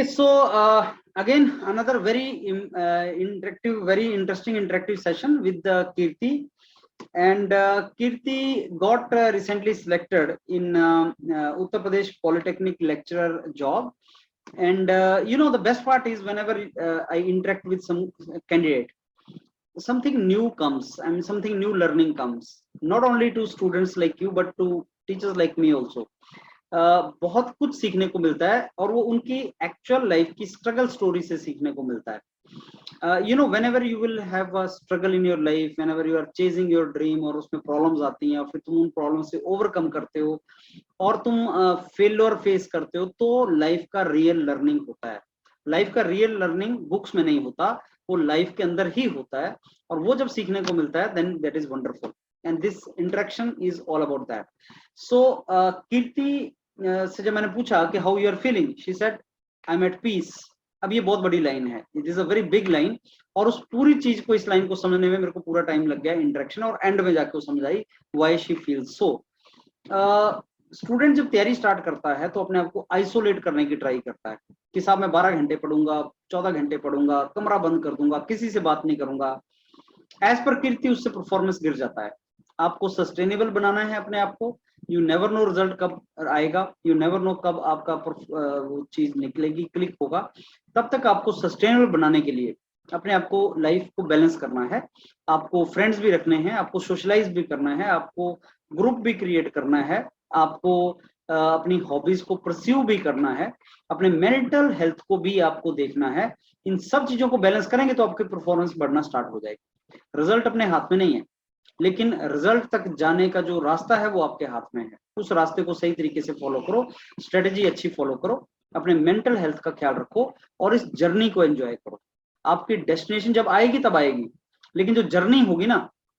So again, another interactive, very interesting interactive session with Kirti. And Kirti got recently selected in Uttar Pradesh Polytechnic lecturer job. And the best part is whenever I interact with some candidate, something new comes. I mean, something new learning comes. Not only to students like you, but to teachers like me also. बहुत कुछ सीखने को मिलता है और वो उनकी actual life की स्ट्रगल स्टोरी से सीखने को मिलता है. whenever you will have a struggle in your life, whenever you are chasing your dream और उसमें प्रॉब्लम्स आती हैं और फिर तुम उन प्रॉब्लम से ओवरकम करते हो और तुम फेलियर फेस करते हो, तो लाइफ का रियल लर्निंग होता है. लाइफ का रियल लर्निंग बुक्स में नहीं होता, वो लाइफ के अंदर ही होता है. और वो जब सीखने को मिलता है, then that is wonderful. And this interaction is all about that. So Kirti से जब मैंने पूछा कि how you are feeling, she said I am at peace. अब ये बहुत बड़ी लाइन है, it is a very big line. और उस पूरी चीज को, इस लाइन को समझने में मेरे को पूरा टाइम लग गया इंटरेक्शन, और एंड में जाके वो समझ I why she feel so. Student जब तैयारी स्टार्ट करता है तो अपने आप को आइसोलेट करने की ट्राई करता है कि साहब मैं 12 घंटे पढ़ूंगा, 14 घंटे पढ़ूंगा, कमरा बंद कर दूंगा, किसी से बात नहीं करूंगा. एज पर कीर्ति उससे परफॉर्मेंस गिर जाता है. आपको सस्टेनेबल बनाना है अपने आप को. यू नेवर नो रिजल्ट कब आएगा, यू नेवर नो कब आपका वो चीज निकलेगी, क्लिक होगा. तब तक आपको सस्टेनेबल बनाने के लिए अपने आप को, लाइफ को बैलेंस करना है. आपको फ्रेंड्स भी रखने हैं, आपको सोशलाइज भी करना है, आपको ग्रुप भी क्रिएट करना है, आपको अपनी हॉबीज को परस्यू भी करना है, अपने मेंटल हेल्थ को भी आपको देखना है. इन सब चीजों को बैलेंस करेंगे तो आपकी परफॉर्मेंस बढ़ना स्टार्ट हो जाएगी. रिजल्ट अपने हाथ में नहीं है, लेकिन रिजल्ट तक जाने का जो रास्ता है वो आपके हाथ में है. उस रास्ते को सही तरीके से फॉलो करो, स्ट्रेटेजी अच्छी फॉलो करो, अपने मेंटल हेल्थ का ख्याल रखो और इस जर्नी को एंजॉय करो. आपकी डेस्टिनेशन जब आएगी तब आएगी, लेकिन जो जर्नी होगी ना,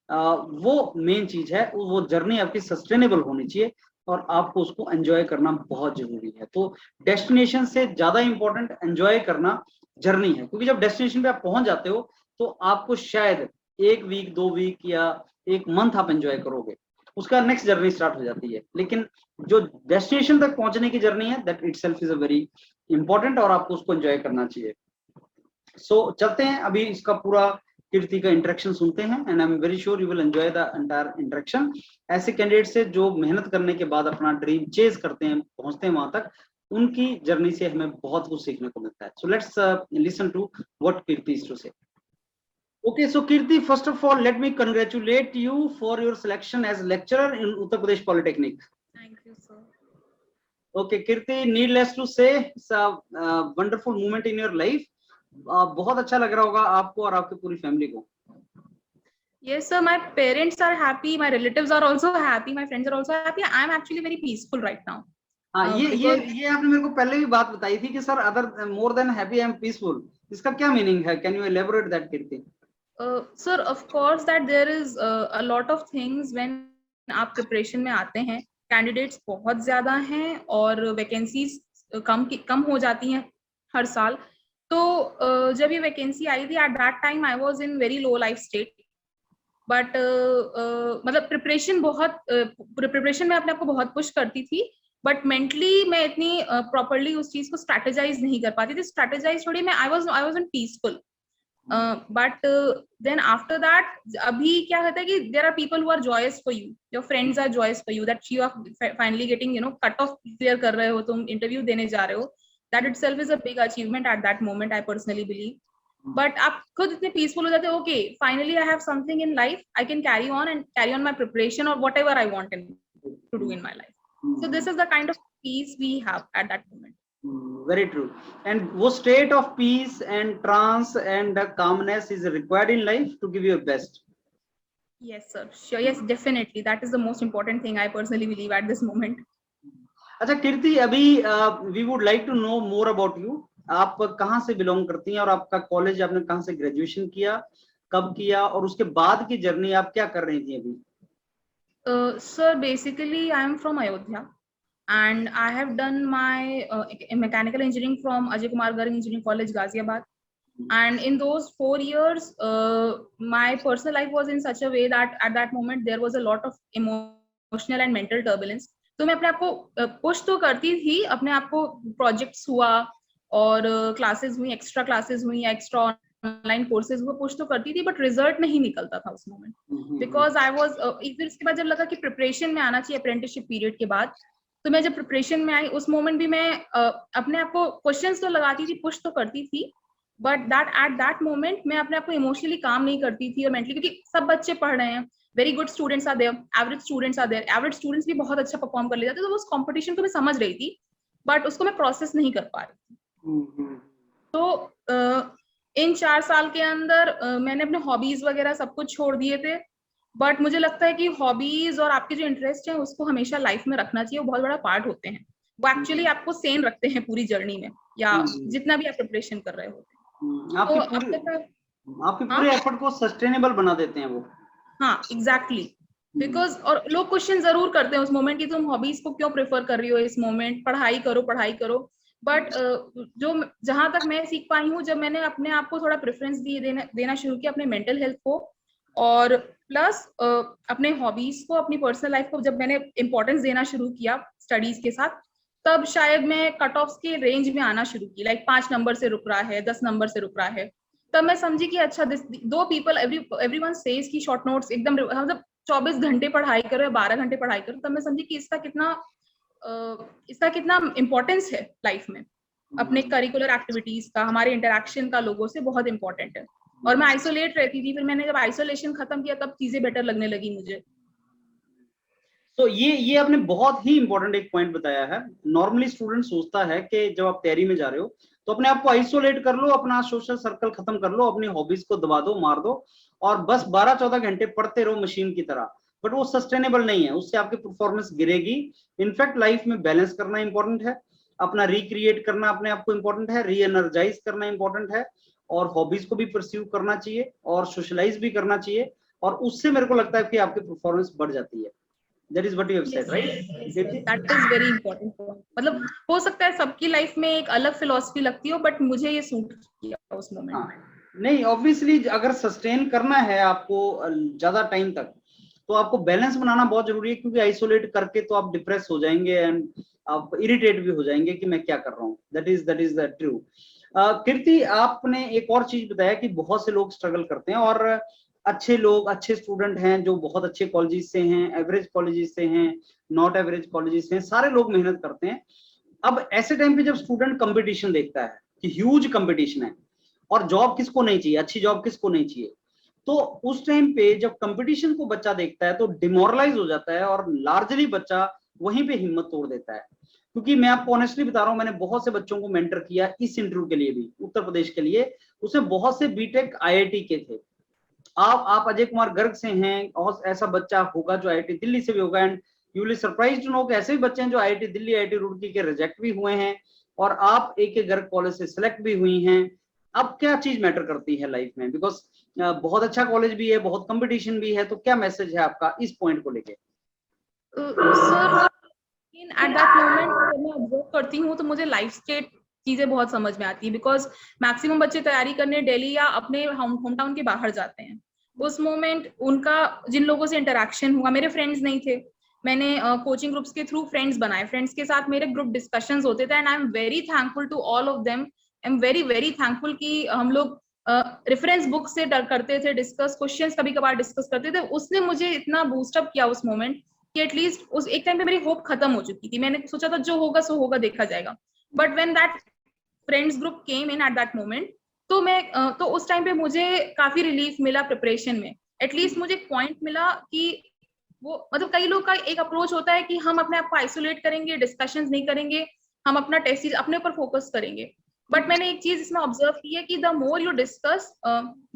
वो मेन चीज है. वो जर्नी आपकी सस्टेनेबल होनी चाहिए और आपको उसको एंजॉय करना बहुत जरूरी है. तो डेस्टिनेशन से ज्यादा इंपॉर्टेंट एंजॉय करना जर्नी है, क्योंकि जब डेस्टिनेशन पे आप पहुंच जाते हो तो आपको शायद 1 वीक 2 वीक या 1 मंथ आप एंजॉय करोगे, उसका नेक्स्ट जर्नी स्टार्ट हो जाती है. लेकिन जो डेस्टिनेशन तक पहुंचने की जर्नी है, that itself is a very important और आपको उसको एंजॉय करना चाहिए. सो चलते हैं, अभी इसका पूरा कीर्ति का इंटरेक्शन सुनते हैं. And I am very sure you will enjoy the entire interaction. ऐसे कैंडिडेट से जो मेहनत करने के बाद अपना ड्रीम चेज करते हैं, पहुंचते हैं वहां तक, उनकी जर्नी से हमें बहुत कुछ सीखने को मिलता है. So let's listen to what Kirti is to say. Okay, so Kirti, first of all, let me congratulate you for your selection as lecturer in Uttar Pradesh Polytechnic. Thank you, sir. Okay, Kirti, needless to say, it's a wonderful moment in your life. बहुत अच्छा लग रहा होगा आपको और आपकी पूरी family को. Yes, sir. My parents are happy. My relatives are also happy. My friends are also happy. I am actually very peaceful right now. हाँ, ये आपने मेरे को पहले भी बात बताई थी कि sir other more than happy I am peaceful. इसका क्या मीनिंग है? Can you elaborate that, Kirti? Sir, of course that there is a lot of things when आप प्रिपरेशन में आते हैं. कैंडिडेट्स बहुत ज्यादा हैं और वैकेंसीज कम हो जाती हैं हर साल. तो जब ये वैकेंसी आई थी, at that time I was in very low life state. But मतलब प्रिपरेशन में अपने आप को बहुत पुश करती थी, बट मेंटली मैं इतनी प्रॉपरली उस चीज को स्ट्रेटेजाइज नहीं कर पाती थी. स्ट्रेटेजाइज थोड़ी मैं I was in peaceful. But then after that, अभी क्या होता है कि there are people who are joyous for you, your friends are joyous for you, that you are finally getting, cut off clear कर रहे हो, तुम interview देने जा रहे हो. That itself is a big achievement at that moment, I personally believe. But आप खुद इतने peaceful हो जाते हो, okay, finally I have something in life, I can carry on my preparation or whatever I want to do in my life. So this is the kind of peace we have at that moment. Very true. And वो state of peace and trance and calmness is required in life to give your best. Yes, sir. Sure. Yes, definitely. That is the most important thing I personally believe at this moment. अच्छा कीर्ति, अभी we would like to know more about you. आप कहाँ से belong करती हैं और आपका college आपने कहाँ से ग्रेजुएशन किया, कब किया, और उसके बाद की जर्नी आप क्या कर रही थी अभी? Sir, basically I am from Ayodhya. And I have done my mechanical engineering from Ajay Kumar Garg Engineering College, Ghaziabad. And in those 4 years, my personal life was in such a way that at that moment there was a lot of emotional and mental turbulence. तो मैं अपने आप को push तो करती थी, अपने आप को प्रोजेक्ट्स हुआ, और क्लासेस हुई, एक्स्ट्रा क्लासेस हुई या एक्स्ट्रा ऑनलाइन कोर्सेज हुए, पुश तो करती थी, बट रिजल्ट नहीं निकलता था उस मोमेंट, बिकॉज आई वॉज, फिर उसके बाद जब लगा कि प्रिपरेशन में आना चाहिए अप्रेंटिसशिप पीरियड के बाद, तो मैं जब प्रिपरेशन में आई उस मोमेंट भी मैं अपने आप को क्वेश्चंस तो लगाती थी, पुश तो करती थी, but that at that moment मैं अपने आप को इमोशनली काम नहीं करती थी और मेंटली, क्योंकि सब बच्चे पढ़ रहे हैं, very good students are there, average students are there, average students भी बहुत अच्छा परफॉर्म कर ले जाते, तो उस कॉम्पिटिशन को मैं समझ रही थी, बट उसको मैं प्रोसेस नहीं कर पा रही थी। तो इन 4 साल के अंदर मैंने अपने हॉबीज वगैरह सब कुछ छोड़ दिए थे, बट मुझे लगता है कि हॉबीज और आपके जो इंटरेस्ट है उसको हमेशा लाइफ में रखना चाहिए, वो बहुत बड़ा पार्ट होते हैं, वो एक्चुअली आपको सेन रखते हैं पूरी जर्नी में, या जितना भी आप प्रिपरेशन कर रहे होते हैं। आपके पूरे एफर्ट को सस्टेनेबल बना देते हैं वो। हाँ, एग्जैक्टली, बिकॉज और लोग क्वेश्चन जरूर करते हैं उस मोमेंट की, तुम हॉबीज को क्यों प्रेफर कर रही हो इस मोमेंट, पढ़ाई करो पढ़ाई करो, बट जो जहां तक मैं सीख पाई हूँ, जब मैंने अपने आप को थोड़ा प्रेफरेंस देना शुरू किया, अपने मेंटल हेल्थ को और प्लस अपने हॉबीज को, अपनी पर्सनल लाइफ को जब मैंने इंपॉर्टेंस देना शुरू किया स्टडीज के साथ, तब शायद मैं कट ऑफ के रेंज में आना शुरू की, लाइक 5 नंबर से रुक रहा है, 10 नंबर से रुक रहा है, तब मैं समझी कि अच्छा दो पीपल एवरीवन सेज की शॉर्ट नोट्स एकदम मतलब 24 घंटे पढ़ाई करो या 12 घंटे पढ़ाई करो, तब मैं समझी कि इसका कितना इम्पोर्टेंस है लाइफ में, अपने करिकुलर एक्टिविटीज का, हमारे इंटरेक्शन का लोगों से बहुत इंपॉर्टेंट है। और मैं आइसोलेट रहती थी, फिर मैंने जब आइसोलेशन खत्म किया तब चीजें बेटर लगने लगी मुझे। तो ये आपने बहुत ही इंपॉर्टेंट एक पॉइंट बताया है। नॉर्मली स्टूडेंट सोचता है कि जब आप तैयारी में जा रहे हो तो अपने आप को आइसोलेट कर लो, अपना सोशल सर्कल खत्म कर लो, अपनी हॉबीज को दबा दो, मार दो और बस 12-14 घंटे पढ़ते रहो मशीन की तरह, बट वो सस्टेनेबल नहीं है, उससे आपकी परफॉर्मेंस गिरेगी। इनफैक्ट लाइफ में बैलेंस करना इंपॉर्टेंट है, अपना रिक्रिएट करना अपने आप को इंपॉर्टेंट है, री एनर्जाइज करना इंपॉर्टेंट है, और हॉबीज को भी परस्यू करना चाहिए और सोशलाइज भी करना चाहिए, और उससे मेरे को लगता है कि आपकी परफॉर्मेंस बढ़ जाती है। That is what you have said, right? That is very important point. मतलब हो सकता है सबकी लाइफ में एक अलग फिलॉसफी लगती हो, बट मुझे ये सूट किया उस मोमेंट में। नहीं, ऑब्वियसली अगर सस्टेन करना है आपको ज्यादा टाइम तक, तो आपको बैलेंस बनाना बहुत जरूरी है, क्योंकि आइसोलेट करके तो आप डिप्रेस हो जाएंगे एंड आप इरिटेट भी हो जाएंगे कि मैं क्या कर रहा हूँ। That is the true. Kirti, आपने एक और चीज बताया कि बहुत से लोग स्ट्रगल करते हैं, और अच्छे लोग, अच्छे स्टूडेंट हैं जो बहुत अच्छे कॉलेजेस से हैं, एवरेज कॉलेजेस से हैं, नॉट एवरेज कॉलेजेस से हैं, सारे लोग मेहनत करते हैं। अब ऐसे टाइम पे जब स्टूडेंट कंपटीशन देखता है कि ह्यूज कंपटीशन है और जॉब किसको नहीं चाहिए, अच्छी जॉब किसको नहीं चाहिए, तो उस टाइम पे जब कंपटीशन को बच्चा देखता है तो डिमोरलाइज हो जाता है, और लार्जली बच्चा वहीं पे हिम्मत तोड़ देता है। क्योंकि मैं आपको ऑनेस्टली बता रहा हूं, मैंने बहुत से बच्चों को मेंटर किया इस इंटरव्यू के लिए भी, उत्तर प्रदेश के लिए, उसमें बहुत से बीटेक आईआईटी के थे। आप अजय कुमार गर्ग से हैं, और ऐसा बच्चा होगा जो आईआईटी दिल्ली से भी होगा, and you will surprise to know कि ऐसे भी बच्चे हैं जो आईआईटी दिल्ली, आईआईटी रुड़की के रिजेक्ट भी हुए हैं, और आप एक गर्ग कॉलेज से सिलेक्ट भी हुई हैं। अब क्या चीज मैटर करती है लाइफ में, बिकॉज बहुत अच्छा कॉलेज भी है, बहुत कंपटीशन भी है, तो क्या मैसेज है आपका इस पॉइंट को लेके? सर, एट दैट मोमेंट जब मैं ऑब्जर्व करती हूँ तो मुझे लाइफ स्टेट चीजें बहुत समझ में आती है, बिकॉज मैक्सिमम बच्चे तैयारी करने दिल्ली या अपने होम टाउन के बाहर जाते हैं। उस मोमेंट उनका जिन लोगों से इंटरेक्शन हुआ, मेरे फ्रेंड्स नहीं थे, मैंने कोचिंग ग्रुप्स के थ्रू फ्रेंड्स बनाए, फ्रेंड्स के साथ मेरे ग्रुप डिस्कशंस होते थे, and I am very thankful to all of them. I am very very thankful कि हम लोग रेफरेंस बुक से करते थे डिस्कस, क्वेश्चंस कभी कभार डिस्कस करते थे। उसने मुझे इतना बूस्टअप किया उस मोमेंट कि एटलीस्ट उस एक टाइम पे मेरी होप खत्म हो चुकी थी, मैंने सोचा था जो होगा सो होगा, देखा जाएगा। But when that friends group came in eight that moment, तो उस टाइम पे मुझे काफी रिलीफ मिला प्रिपरेशन में। एटलीस्ट मुझे एक पॉइंट मिला कि वो मतलब कई लोग का एक अप्रोच होता है कि हम अपने आप को आइसोलेट करेंगे, डिस्कशंस नहीं करेंगे, हम अपना टेस्ट अपने ऊपर फोकस करेंगे। बट मैंने एक चीज इसमें ऑब्जर्व की है कि the more you discuss,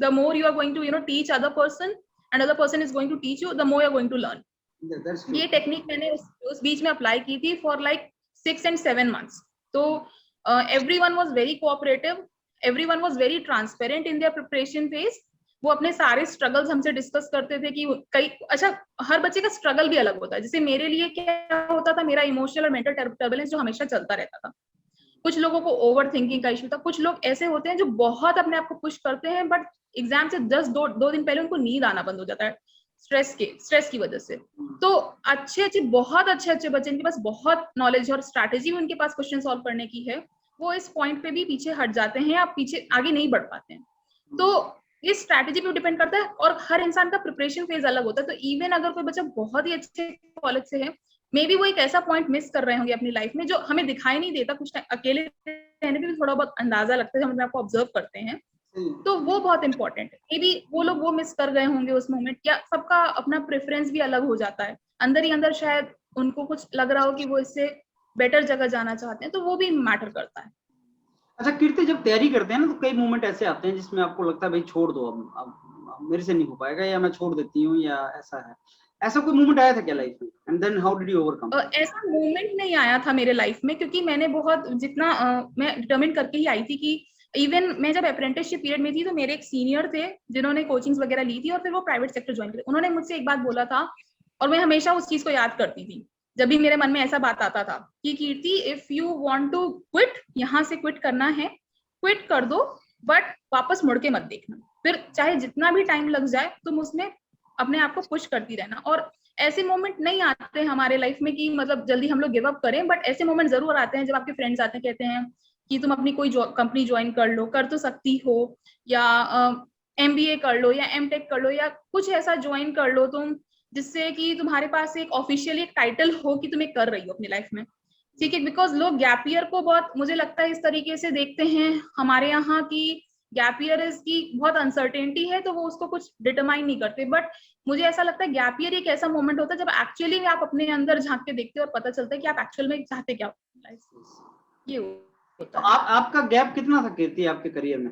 the more you are going to teach other person, and other person is going to teach you, the more you are going to learn. ये technique मैंने उस बीच में अप्लाई की थी फॉर लाइक 6 and 7 months। तो everyone was very cooperative, everyone was very transparent in their preparation phase। वो अपने सारे स्ट्रगल्स हमसे डिस्कस करते थे कि हर बच्चे का स्ट्रगल भी अलग होता है। जैसे मेरे लिए क्या होता था, मेरा इमोशनल और मेंटल टर्बुलेंस जो हमेशा चलता रहता था। कुछ लोगों को ओवर थिंकिंग का इशू था, कुछ लोग ऐसे होते हैं जो बहुत अपने आप को पुश करते हैं, बट एग्जाम से 10-2 दिन पहले उनको नींद आना बंद हो जाता है स्ट्रेस की वजह से। तो बहुत अच्छे बच्चे, इनके पास बहुत नॉलेज है और स्ट्रैटेजी भी उनके पास क्वेश्चन सॉल्व करने की है, वो इस पॉइंट पे भी पीछे हट जाते हैं, आप पीछे आगे नहीं बढ़ पाते हैं। तो इस स्ट्रैटेजी पे डिपेंड करता है, और हर इंसान का प्रिपरेशन फेज अलग होता है। तो इवन अगर कोई बच्चा बहुत ही अच्छे कॉलेज से है, मे बी वो एक ऐसा पॉइंट मिस कर रहे होंगे अपनी लाइफ में जो हमें दिखाई नहीं देता, कुछ टाइम अकेले रहने पे भी थोड़ा बहुत अंदाजा लगता है जब हम आपको ऑब्जर्व करते हैं, तो वो बहुत इंपॉर्टेंट है। मे बी वो लोग वो मिस कर गए होंगे उस मोमेंट, या सबका अपना प्रेफरेंस भी अलग हो जाता है, अंदर ही अंदर शायद उनको कुछ लग रहा हो कि वो इससे बेटर जगह जाना चाहते हैं, तो वो भी मैटर करता है। अच्छा कीर्ति, जब तैयारी करते हैं ना तो कई मोमेंट ऐसे आते हैं जिसमें आपको लगता है भाई छोड़ दो, अब मेरे से नहीं हो पाएगा, या मैं छोड़ देती हूँ, या ऐसा है, ऐसा कोई मोमेंट आया था क्या लाइफ में, and then how did you overcome? ऐसा मोमेंट नहीं आया था मेरे लाइफ में, क्योंकि मैंने बहुत जितना मैं डिटरमिन करके ही आई थी कि इवन मैं जब अप्रेंटिसशिप पीरियड में थी तो मेरे एक सीनियर थे जिन्होंने कोचिंग्स वगैरह ली थी और फिर वो प्राइवेट सेक्टर ज्वाइन करे, उन्होंने मुझसे एक बात बोला था और मैं हमेशा उस चीज को याद करती थी जब भी मेरे मन में ऐसा बात आता था कि Kirti, if you want to quit, यहाँ से क्विट करना है, क्विट कर दो, बट वापस मुड़ के मत देखना, फिर चाहे जितना भी टाइम लग जाए तुम उसमें अपने आप को पुश करती रहना। और ऐसे मोमेंट नहीं आते हमारे लाइफ में कि मतलब जल्दी हम लोग गिव अप करें, बट ऐसे मोमेंट जरूर आते हैं जब आपके फ्रेंड्स आते हैं, कहते हैं कि तुम अपनी कोई कंपनी ज्वाइन कर लो, कर तो सकती हो, या MBA कर लो, या MTech कर लो, या कुछ ऐसा ज्वाइन कर लो तुम जिससे कि तुम्हारे पास एक ऑफिशियली एक टाइटल हो कि तुम एक कर रही हो अपनी लाइफ में, ठीक है। बिकॉज लोग गैप ईयर को बहुत, मुझे लगता है, इस तरीके से देखते हैं हमारे यहाँ की गैप ईयर इज की बहुत अनसर्टेनिटी है, तो वो उसको कुछ डिटरमाइन नहीं करते। बट मुझे ऐसा लगता है गैप ईयर एक ऐसा मोमेंट होता है जब एक्चुअली आप अपने अंदर झांक के देखते हो और पता चलता है कि आप एक्चुअल में चाहते क्या हो, ये होता है। आपका गैप कितना था कीर्ति आपके करियर में?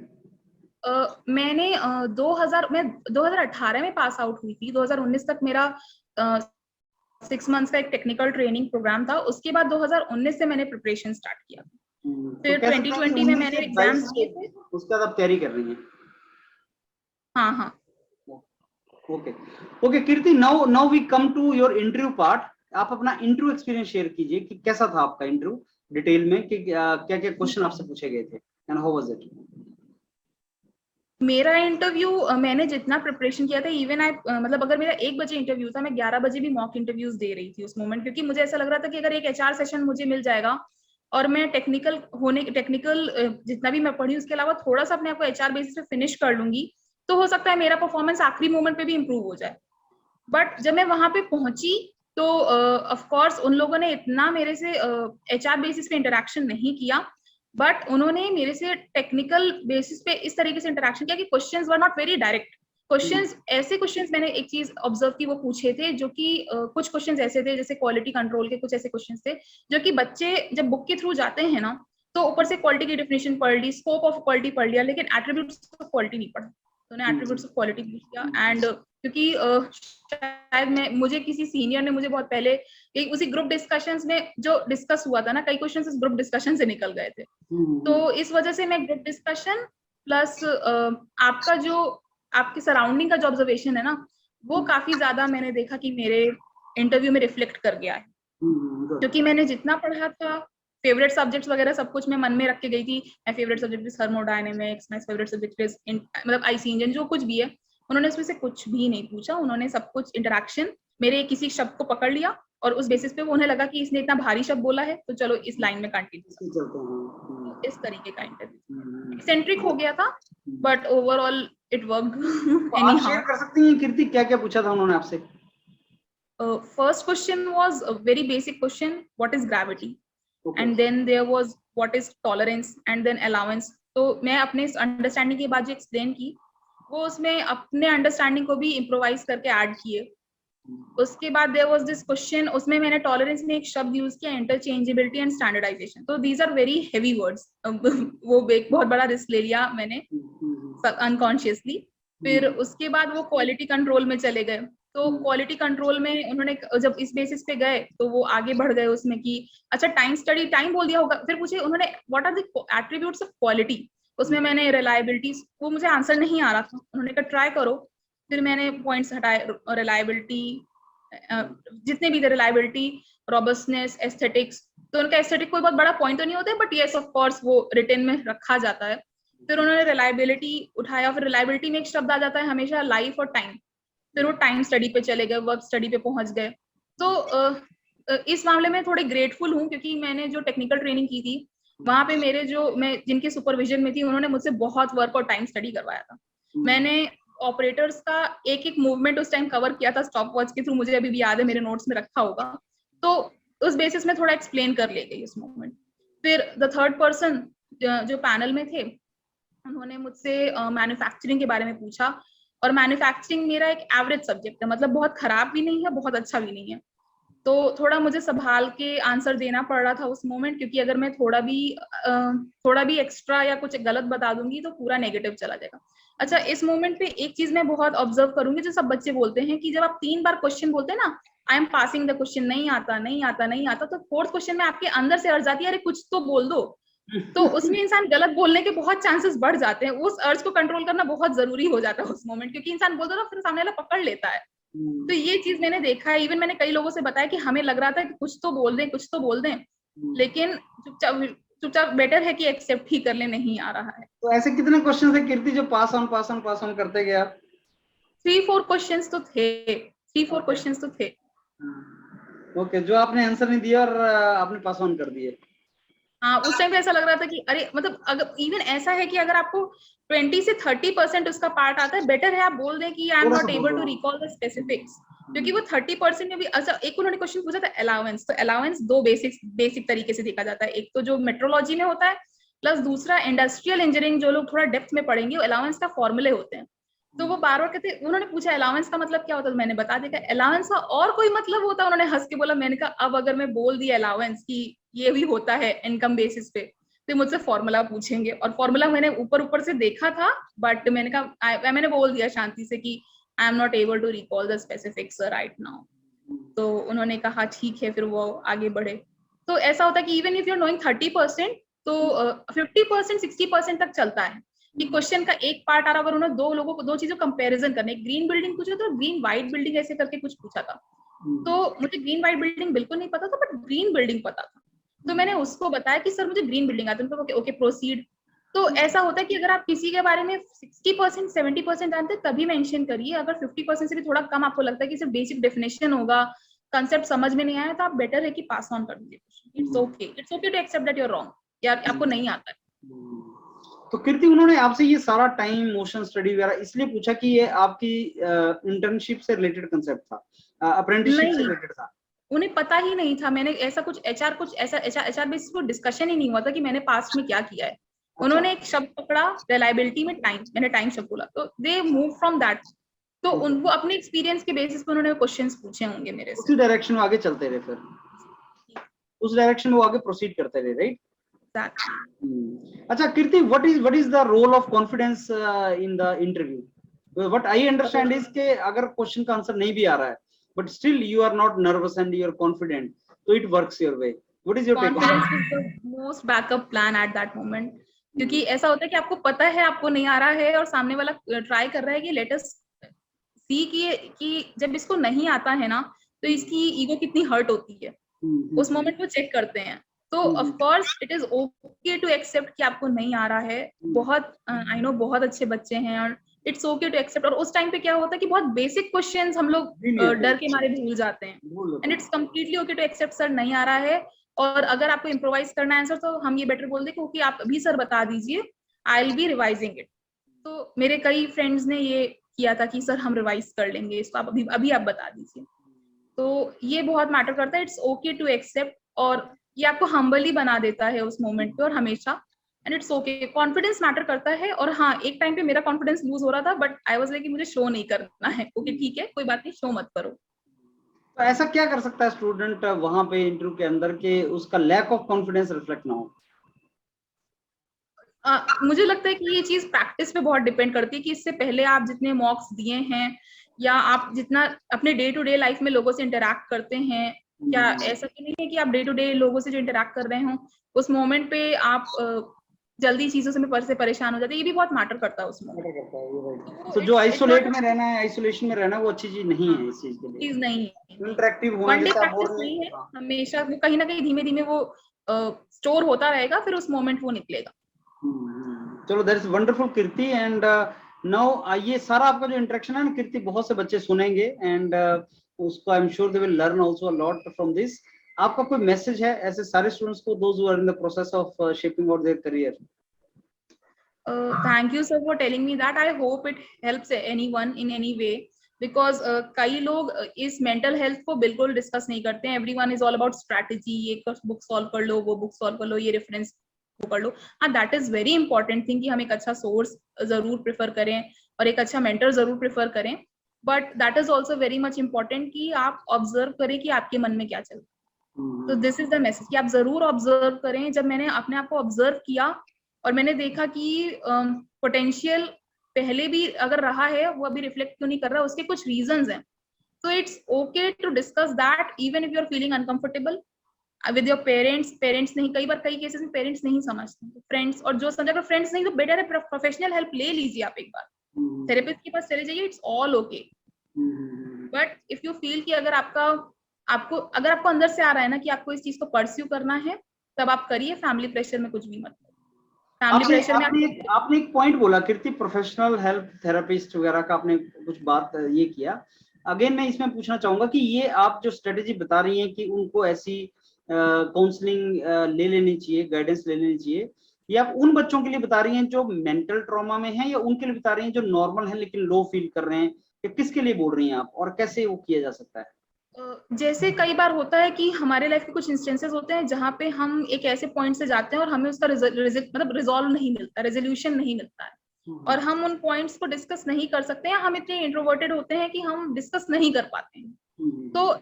मैंने 2018 में पास आउट हुई थी, 2019 तक मेरा 6 मंथ्स का एक टेक्निकल ट्रेनिंग प्रोग्राम था, उसके बाद 2019 से मैंने प्रिपरेशन स्टार्ट किया, फिर 2020 में मैंने एग्जाम्स दिए थे, उसके बाद आप तैयारी कर रही हैं? हाँ हाँ। Okay Kirti, now we come to your interview part. आप अपना इंटरव्यू एक्सपीरियंस शेयर कीजिए कि कैसा था आपका इंटरव्यू, डिटेल में कि क्या क्या क्वेश्चन आपसे पूछे गए थे एंड हाउ वाज इट? मेरा इंटरव्यू, मैंने जितना प्रिपरेशन किया था, इवन मतलब अगर मेरा 1 बजे इंटरव्यू था, मैं 11 बजे भी मॉक इंटरव्यूज दे रही थी उस मोमेंट, क्योंकि मुझे ऐसा लग रहा था कि अगर एक HR सेशन मुझे मिल जाएगा और मैं टेक्निकल जितना भी मैं पढ़ी उसके अलावा थोड़ा सा अपने आप को HR बेसिस पे फिनिश कर लूंगी, तो हो सकता है मेरा परफॉर्मेंस आखिरी मोमेंट पे भी इंप्रूव हो जाए। बट जब मैं वहां पे पहुंची तो ऑफ कोर्स उन लोगों ने इतना मेरे से HR बेसिस पे इंटरेक्शन नहीं किया, बट उन्होंने मेरे से टेक्निकल बेसिस पे इस तरीके से इंटरेक्शन किया कि questions were not very direct questions. ऐसे क्वेश्चंस मैंने एक चीज ऑब्जर्व की, वो पूछे थे जो कि कुछ क्वेश्चंस ऐसे थे जैसे क्वालिटी कंट्रोल के, कुछ ऐसे क्वेश्चंस थे जो कि बच्चे जब बुक के थ्रू जाते हैं ना तो ऊपर से क्वालिटी की डेफिनेशन पढ़ ली, स्कोप ऑफ क्वालिटी पढ़ लिया, लेकिन एट्रीब्यूट्स ऑफ क्वालिटी नहीं पढ़ा, तो उन्हें एट्रीब्यूट्स ऑफ क्वालिटी पूछ लिया। एंड क्योंकि शायद मुझे किसी सीनियर ने मुझे बहुत पहले उसी ग्रुप डिस्कशंस में जो डिस्कस हुआ था ना, कई क्वेश्चंस इस ग्रुप डिस्कशन से निकल गए थे, तो इस वजह से मैं ग्रुप डिस्कशन प्लस आपका जो आपके सराउंडिंग का जो ऑब्जर्वेशन है ना, वो काफी ज्यादा मैंने देखा कि मेरे इंटरव्यू में रिफ्लेक्ट कर गया है, क्योंकि मैंने जितना पढ़ा था, फेवरेट सब्जेक्ट्स वगैरह सब कुछ मैं मन में रख के गई थी। My favourite subject is thermodynamics, my favourite subject is मतलब आईसी इंजन, जो कुछ भी है उन्होंने उसमें से कुछ भी नहीं पूछा, उन्होंने सब कुछ इंटरेक्शन मेरे किसी शब्द को पकड़ लिया और उस बेसिस पे वो उन्हें लगा कि इसने इतना भारी शब्द बोला है तो चलो इस लाइन में कंटिन्यू, इस तरीके का इंटरव्यू एक्सेंट्रिक हो गया था, बट ओवरऑल इट वर्कड। आप शेयर कर सकती हैं कीर्ति क्या क्या पूछा था उन्होंने आपसे? First question was a very basic question, what is gravity? Okay. And then there was what is tolerance and then allowance. तो मैं अपने अंडरस्टैंडिंग के बाद जो एक्सप्लेन की, वो उसमें अपने अंडरस्टैंडिंग को भी इम्प्रोवाइज करके ऐड किए। उसके बाद देयर वाज दिस क्वेश्चन, उसमें मैंने टॉलरेंस में एक शब्द यूज किया, इंटरचेंजेबिलिटी एंड स्टैंडर्डाइजेशन, तो these are very heavy words. वो एक बहुत बड़ा रिस्क ले लिया मैंने अनकॉन्शियसली। फिर उसके बाद वो क्वालिटी कंट्रोल में चले गए, तो क्वालिटी कंट्रोल में उन्होंने जब इस बेसिस पे गए तो वो आगे बढ़ गए उसमें कि अच्छा टाइम स्टडी, टाइम बोल दिया होगा, फिर पूछे उन्होंने what are the attributes of quality, उसमें मैंने रिलायबिलिटी, वो मुझे आंसर नहीं आ रहा था, उन्होंने कहा ट्राई करो, फिर मैंने पॉइंट्स हटाए, रिलायबिलिटी जितने भी थे, रिलायबिलिटी, रोबस्टनेस, एस्थेटिक्स, तो उनका एस्थेटिक कोई बहुत बड़ा पॉइंट तो नहीं होता है, बट यस ऑफ कोर्स वो रिटन में रखा जाता है। फिर उन्होंने रिलायबिलिटी उठाया, फिर रिलायबिलिटी में एक शब्द आ जाता है हमेशा, लाइफ और टाइम, फिर वो टाइम स्टडी पे चले गए, वर्क स्टडी पे पहुंच गए। तो इस मामले में थोड़े ग्रेटफुल हूँ क्योंकि मैंने जो टेक्निकल ट्रेनिंग की थी वहां पे मेरे जो मैं जिनके सुपरविजन में थी उन्होंने मुझसे बहुत वर्क और टाइम स्टडी करवाया था। मैंने ऑपरेटर्स का एक एक मूवमेंट उस टाइम कवर किया था स्टॉप वॉच के थ्रू, मुझे अभी भी याद है, मेरे नोट्स में रखा होगा। तो उस बेसिस में थोड़ा एक्सप्लेन कर ले गई उस मूवमेंट। फिर द थर्ड पर्सन जो पैनल में थे उन्होंने मुझसे मैन्युफैक्चरिंग के बारे में पूछा। और मैन्युफैक्चरिंग मेरा एक एवरेज सब्जेक्ट है, मतलब बहुत खराब भी नहीं है बहुत अच्छा भी नहीं है। तो थोड़ा मुझे संभाल के आंसर देना पड़ रहा था उस मोमेंट, क्योंकि अगर मैं थोड़ा भी एक्स्ट्रा या कुछ गलत बता दूंगी तो पूरा नेगेटिव चला जाएगा। अच्छा, इस मोमेंट पे एक चीज मैं बहुत ऑब्जर्व करूंगी, जो सब बच्चे बोलते हैं कि जब आप 3 बार क्वेश्चन बोलते हैं ना, I am passing the question, नहीं आता नहीं आता नहीं आता, तो फोर्थ क्वेश्चन में आपके अंदर से अर्ज आती है, अरे कुछ तो बोल दो। तो उसमें इंसान गलत बोलने के बहुत चांसेस बढ़ जाते हैं। उस अर्ज को कंट्रोल करना बहुत जरूरी हो जाता है उस मोमेंट, क्योंकि इंसान बोल दो ना फिर सामने वाला पकड़ लेता है। तो ये चीज मैंने देखा है। इवन मैंने कई लोगों से बताया कि हमें लग रहा था कि कुछ तो बोल दें कुछ तो बोल दें, लेकिन चुपचाप चुपचाप बेटर है कि एक्सेप्ट ही कर ले, नहीं आ रहा है। तो ऐसे कितने क्वेश्चन थे कीर्ति जो पास ऑन करते गए आप? 3-4 क्वेश्चंस तो थे, 3-4 क्वेश्चंस तो थे। ओके, जो आपने आंसर नहीं दिया और आपने पास ऑन कर दिए। हाँ, उस टाइम पे ऐसा लग रहा था कि अरे, मतलब अगर इवन ऐसा है कि अगर आपको 20 से 30% उसका पार्ट आता है, बेटर है आप बोल दें कि आई एम थोड़ा सा नॉट बोल एबल दो। टू रिकॉल द स्पेसिफिक्स, क्योंकि वो 30% में भी। अच्छा, एक उन्होंने क्वेश्चन पूछा था अलाउंस, तो अलाउंस दो बेसिक तरीके से देखा जाता है। एक तो जो मेट्रोलॉजी में होता है, प्लस दूसरा इंडस्ट्रियल इंजीनियरिंग, जो लोग थोड़ा डेप्थ में पढ़ेंगे, अलाउंस का फॉर्मूले होते हैं। तो वो बार बार कहते, उन्होंने पूछा अलाउंस का मतलब क्या होता है, तो मैंने बता दिया अलाउंस का और कोई मतलब होता है। उन्होंने हंस के बोला, मैंने कहा अब अगर मैं बोल दिया अलाउंस की ये भी होता है इनकम बेसिस पे, तो मुझसे फॉर्मूला पूछेंगे। और फॉर्मूला मैंने ऊपर ऊपर से देखा था, बट मैंने कहा, मैंने बोल दिया शांति से कि I am not able to recall the specifics right now. तो उन्होंने कहा ठीक है, फिर वो आगे बढ़े। तो ऐसा होता है कि even if you are knowing 30%, तो 50% 60% तक चलता है कि क्वेश्चन का एक पार्ट आ रहा, अगर उन्होंने दो लोगों को दो चीजों कंपैरिजन करने, ग्रीन बिल्डिंग पूछा तो ग्रीन व्हाइट बिल्डिंग ऐसे करके कुछ पूछा था। तो मुझे ग्रीन व्हाइट बिल्डिंग बिल्कुल नहीं पता था, बट ग्रीन बिल्डिंग पता था। तो मैंने उसको बताया कि सर मुझे ग्रीन बिल्डिंग आती है, तो ओके प्रोसीड। तो ऐसा होता है कि अगर आप किसी के बारे में 60% 70% जानते हैं तभी मेंशन करिए। अगर 50% से भी थोड़ा कम आपको लगता है कि सिर्फ बेसिक डेफिनेशन होगा, कंसेप्ट समझ में नहीं आया, तो आप बेटर है कि पास ऑन कर दीजिए। It's okay to accept that you are wrong, या आपको नहीं आता है। तो कीर्ति, उन्होंने आपसे ये सारा टाइम मोशन स्टडी वगैरह इसलिए पूछा कि ये आपकी इंटर्नशिप से रिलेटेड कंसेप्ट था, अप्रेंटिसशिप से नहीं, रिलेटेड था? उन्हें पता ही नहीं था। मैंने ऐसा कुछ ऐसा एचआर बेसिस को डिस्कशन ही नहीं हुआ था कि मैंने पास्ट में क्या किया है। उन्होंने एक शब्द पकड़ा रिलायबिलिटी में, टाइम, मैंने टाइम शब्द बोला, तो दे मूव फ्रॉम दैट। तो उनको अपने एक्सपीरियंस के बेसिस पे उन्होंने क्वेश्चंस पूछे होंगे मेरे से। उसी डायरेक्शन में आगे चलते रहे, फिर उस डायरेक्शन में वो आगे प्रोसीड करते रहे, राइट? अच्छा कीर्ति, what is the role of confidence in the interview? What I understand is कि अगर क्वेश्चन का आंसर नहीं भी आ रहा है, but still you are not nervous and you are confident, so it works your way. What is your take on confidence that? Is the most backup plan at that moment. क्योंकि ऐसा होता है कि आपको पता है आपको नहीं आ रहा है, और सामने वाला ट्राई कर रहा है कि लेट अस सी कि जब इसको नहीं आता है ना, तो इसकी ईगो कितनी हर्ट होती है। उस मोमेंट को चेक करते हैं। तो of course it is okay to accept कि आपको नहीं आ रहा है। बहुत आई नो बहुत अच्छे बच्चे हैं, और इट्स ओके टू एक्सेप्ट। और उस टाइम पे क्या होता है कि बहुत बेसिक क्वेश्चंस हम लोग डर के मारे भूल जाते हैं, and it's completely okay to accept sir नहीं आ रहा है। और अगर आपको इम्प्रोवाइज करना है आंसर, तो हम ये बेटर बोल दें क्योंकि आप अभी सर बता दीजिए, I will be revising it. तो मेरे कई फ्रेंड्स ने ये किया था कि सर हम रिवाइज कर लेंगे इसको, आप अभी आप बता दीजिए। तो ये बहुत मैटर करता है, इट्स ओके टू एक्सेप्ट। और ये आपको हम्बली बना देता है उस मोमेंट पे और हमेशा, and it's okay. Confidence matter करता है। और हाँ, एक टाइम पे मेरा कॉन्फिडेंस लूज हो रहा था, बट आई वाज लाइक कि मुझे शो नहीं करना है। ओके ठीक है, कोई बात नहीं, शो मत करो। तो ऐसा क्या कर सकता है स्टूडेंट वहां पे इंटरव्यू के अंदर कि उसका लैक ऑफ कॉन्फिडेंस रिफ्लेक्ट ना हो? मुझे लगता है कि ये चीज प्रैक्टिस पे बहुत डिपेंड करती है कि इससे पहले आप जितने मॉक्स दिए हैं, या आप जितना अपने डे टू डे लाइफ में लोगों से इंटरेक्ट करते हैं, क्या ऐसा तो नहीं है कि आप डे टू डे लोगों से जो इंटरेक्ट कर रहे हो उस मोमेंट पे आप जल्दी चीजों से परेशान हो जाते हैं। ये भी बहुत मैटर करता है उस मोमेंट। तो जो आइसोलेट में रहना है, आइसोलेशन में रहना, वो अच्छी चीज नहीं है इस चीज के लिए। चीज नहीं है, इंटरेक्टिव होना, वन डे जैसे आप बोल प्रैक्टिस रहे नहीं है, हैं। हमेशा वो कहीं ना कहीं धीमे धीमे वो स्टोर होता रहेगा, फिर उस मोमेंट वो निकलेगा। चलो, that is wonderful Kirti. And now ये सारा आपका जो इंटरेक्शन है ना कीर्ति, बहुत से बच्चे सुनेंगे, एंड उसको I am sure they will learn also a lot from this. आपका कोई मैसेज है ऐसे सारे स्टूडेंट्स को, those who are in the process of shaping out their career? Thank you sir for telling me that. I hope it helps anyone in any way, because कई लोग इस mental health को बिल्कुल discuss नहीं करते हैं. Everyone is all about strategy, ये book solve कर लो, वो बुक सॉल्व कर लो, ये रेफरेंस कर लो. हाँ, that is very important thing कि हम एक अच्छा सोर्स जरूर प्रेफर करें और एक अच्छा मेंटर जरूर प्रेफर करें, but that is also very much important कि आप ऑब्जर्व करें कि आपके मन में क्या चल रहा है. तो दिस इज द मैसेज कि आप जरूर ऑब्जर्व करें. जब मैंने अपने आप को ऑब्जर्व किया और मैंने देखा कि पोटेंशियल पहले भी अगर रहा है, वो अभी रिफ्लेक्ट क्यों नहीं कर रहा, उसके कुछ रीजंस हैं. तो it's okay to discuss that even if you are feeling uncomfortable with your parents. Parents नहीं, कई बार कई केसेस में पेरेंट्स नहीं समझते, फ्रेंड्स, और जो समझ, अगर फ्रेंड्स नहीं तो बेटर है प्रोफेशनल हेल्प ले लीजिए. आप एक बार थेरेपिस्ट के पास चले जाइए, it's all okay. But if you feel कि अगर आपको अंदर से आ रहा है ना कि आपको इस चीज को परस्यू करना है, तब आप करिए. फैमिली प्रेशर में कुछ भी मत. आपने एक पॉइंट बोला कीर्ति, प्रोफेशनल हेल्प, थेरेपिस्ट वगैरह का आपने कुछ बात ये किया. अगेन मैं इसमें पूछना चाहूंगा कि ये आप जो स्ट्रेटेजी बता रही हैं कि उनको ऐसी काउंसलिंग ले लेनी चाहिए, गाइडेंस ले लेनी चाहिए, ये आप उन बच्चों के लिए बता रही हैं जो मेंटल ट्रॉमा में हैं, या उनके लिए बता रही हैं जो नॉर्मल हैं लेकिन लो फील कर रहे हैं, या किसके लिए बोल रही हैं आप, और कैसे वो किया जा सकता है? जैसे कई बार होता है कि हमारे लाइफ के कुछ इंस्टेंसेस होते हैं जहाँ पे हम एक ऐसे पॉइंट से जाते हैं और हमें उसका मतलब रिजॉल्व नहीं मिलता, रेजोल्यूशन नहीं मिलता है, और हम उन पॉइंट्स को डिस्कस नहीं कर सकते हैं. हम इतने इंट्रोवर्टेड होते हैं कि हम डिस्कस नहीं कर पाते हैं. तो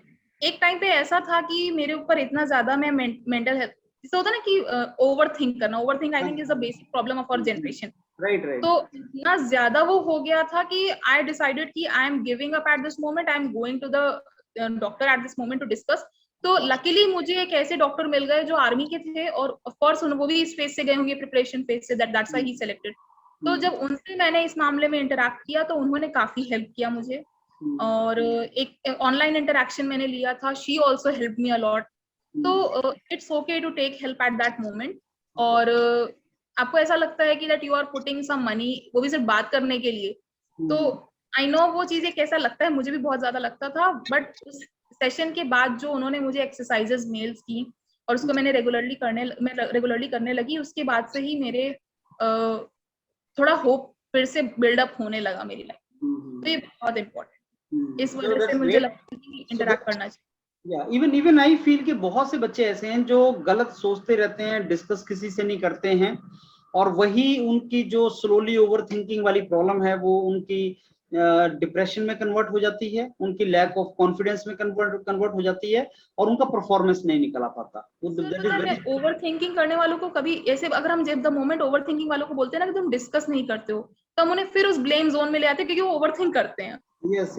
एक टाइम पे ऐसा था कि मेरे ऊपर इतना ज्यादा मैं मेंटल हेल्थ, जैसे होता है ना कि ओवर थिंक करना, over think I think is the basic problem of our generation. Right. तो इतना ज्यादा वो हो गया था कि आई डिसाइडेड कि I am giving up at this moment, I am going to the doctor at this moment to discuss. तो लकीली मुझे एक ऐसे डॉक्टर मिल गए जो आर्मी के थे, और ऑफ कोर्स वो भी इस फेज से गए होंगे, प्रिपरेशन फेज से, दैट्स व्हाई ही सिलेक्टेड. तो जब उनसे मैंने इस मामले में इंटरैक्ट किया तो उन्होंने काफी हेल्प किया मुझे, और एक ऑनलाइन इंटरैक्शन मैंने लिया था, she also help me a lot. तो it's okay to take help at that moment. और आपको ऐसा लगता है कि that you are putting some money, वो भी सिर्फ बात करने के लिए, तो आई नो वो चीजें कैसा लगता है, मुझे भी बहुत ज्यादा लगता था. बट उस सेशन के बाद जो उन्होंने मुझे एक्सरसाइजेस मेल्स की और उसको मैंने रेगुलरली करने लगी, उसके बाद से ही मेरे थोड़ा होप फिर से बिल्डअप होने लगा मेरी लाइफ. तो ये बहुत इम्पोर्टेंट, इस वजह से मुझे लगता है कि इंटरैक्ट करना चाहिए. इवन आई फील कि बहुत से बच्चे ऐसे हैं जो गलत सोचते रहते हैं, डिस्कस किसी से नहीं करते हैं, और वही उनकी जो स्लोली ओवर थिंकिंग वाली प्रॉब्लम है वो उनकी डिप्रेशन में कन्वर्ट हो जाती है, उनकी लैक ऑफ कॉन्फिडेंस में कन्वर्ट हो जाती है, और उनका परफॉर्मेंस नहीं निकल पाता. ओवर थिंकिंग करने वालों को कभी ऐसे, अगर हम जब द मोमेंट ओवर थिंकिंग वालों को बोलते हैं ना कि तुम डिस्कस नहीं करते हो, तो हम उन्हें फिर उस ब्लेम जोन में ले आते हैं क्योंकि वो ओवर थिंक करते हैं.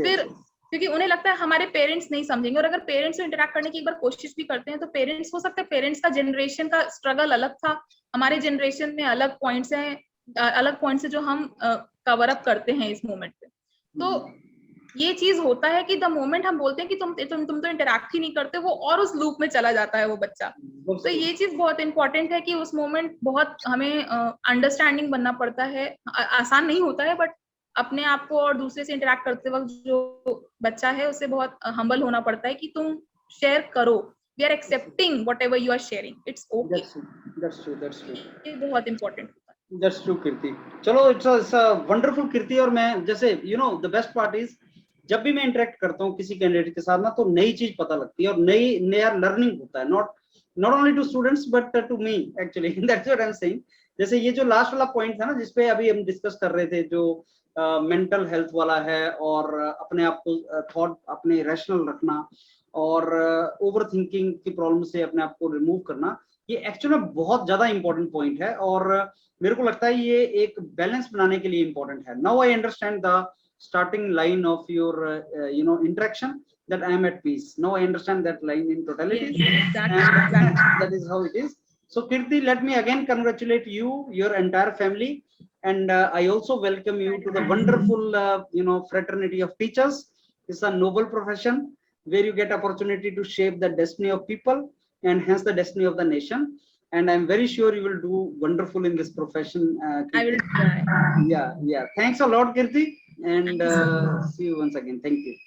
फिर क्योंकि उन्हें लगता है हमारे पेरेंट्स नहीं समझेंगे, और अगर पेरेंट्स से इंटरैक्ट करने की एक बार कोशिश भी करते हैं तो पेरेंट्स, हो सकता है पेरेंट्स का जनरेशन का स्ट्रगल अलग था, हमारे जनरेशन में अलग पॉइंट्स हैं, अलग पॉइंट्स जो हम कवर अप करते हैं इस मोमेंट पे. तो ये चीज होता है कि द मोमेंट हम बोलते हैं कि तुम तो इंटरैक्ट ही नहीं करते, वो और उस लूप में चला जाता है वो बच्चा. तो ये चीज बहुत इंपॉर्टेंट है कि उस मोमेंट बहुत हमें अंडरस्टैंडिंग बनना पड़ता है. आसान नहीं होता है, बट अपने आप को और दूसरे से इंटरैक्ट करते वक्त जो बच्चा है उससे बहुत हम्बल होना पड़ता है कि तुम शेयर करो, we are accepting whatever you are sharing, it's okay. That's true. ये बहुत इंपॉर्टेंट होता है. That's true कीर्ति. चलो, it's a wonderful कीर्ति. और मैं जैसे the best part is, जब भी मैं इंटरेक्ट करता हूँ किसी कैंडिडेट के साथ ना, तो नई चीज पता लगती है और नया लर्निंग होता है, not only to students but to me actually. That's what I'm saying. जैसे ये जो लास्ट वाला पॉइंट था ना जिसपे अभी हम डिस्कस कर रहे थे, जो मेंटल हेल्थ वाला है, और अपने आप को थॉट अपने रैशनल रखना, और ओवर थिंकिंग की प्रॉब्लम से अपने आप को रिमूव करना, ये एक्चुअली बहुत ज्यादा इंपॉर्टेंट पॉइंट है, और मेरे को लगता है ये एक बैलेंस बनाने के लिए इंपॉर्टेंट है. Now I understand the starting line of your interaction, that I am at peace. Now I understand that line in totality. Yes, that is how it is. So Kirti, let me again congratulate you, your entire family, and I also welcome you to the wonderful fraternity of teachers. It's a noble profession where you get opportunity to shape the destiny of people and hence the destiny of the nation, and I'm very sure you will do wonderful in this profession. I will try. Yeah, thanks a lot Kirti, and see you once again. Thank you.